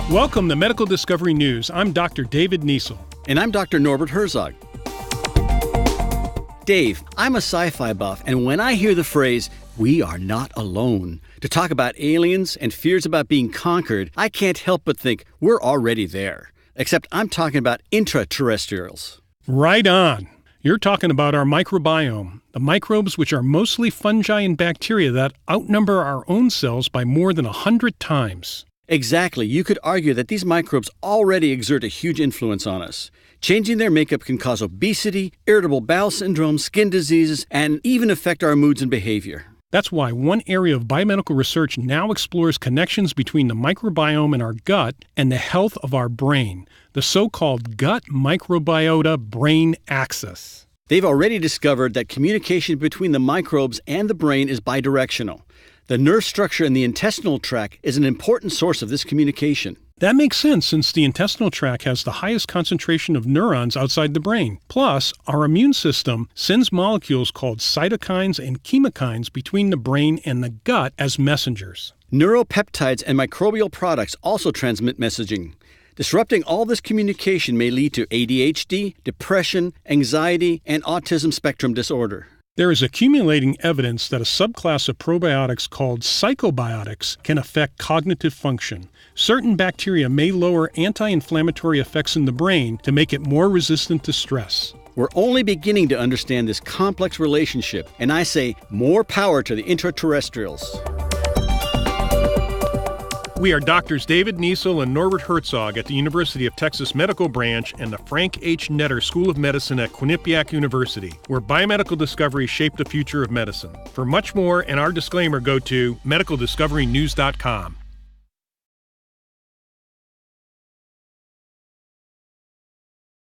Welcome to Medical Discovery News. I'm Dr. David Niesel. And I'm Dr. Norbert Herzog. Dave, I'm a sci-fi buff, and when I hear the phrase, "we are not alone," to talk about aliens and fears about being conquered, I can't help but think we're already there. Except I'm talking about intraterrestrials. Right on. You're talking about our microbiome, the microbes which are mostly fungi and bacteria that outnumber our own cells by more than 100 times. Exactly. You could argue that these microbes already exert a huge influence on us. Changing their makeup can cause obesity, irritable bowel syndrome, skin diseases, and even affect our moods and behavior. That's why one area of biomedical research now explores connections between the microbiome in our gut and the health of our brain, the so-called gut microbiota brain axis. They've already discovered that communication between the microbes and the brain is bidirectional. The nerve structure in the intestinal tract is an important source of this communication. That makes sense since the intestinal tract has the highest concentration of neurons outside the brain. Plus, our immune system sends molecules called cytokines and chemokines between the brain and the gut as messengers. Neuropeptides and microbial products also transmit messaging. Disrupting all this communication may lead to ADHD, depression, anxiety, and autism spectrum disorder. There is accumulating evidence that a subclass of probiotics called psychobiotics can affect cognitive function. Certain bacteria may lower anti-inflammatory effects in the brain to make it more resistant to stress. We're only beginning to understand this complex relationship, and I say more power to the intraterrestrials. We are Doctors David Niesel and Norbert Herzog at the University of Texas Medical Branch and the Frank H. Netter School of Medicine at Quinnipiac University, where biomedical discoveries shape the future of medicine. For much more and our disclaimer, go to medicaldiscoverynews.com.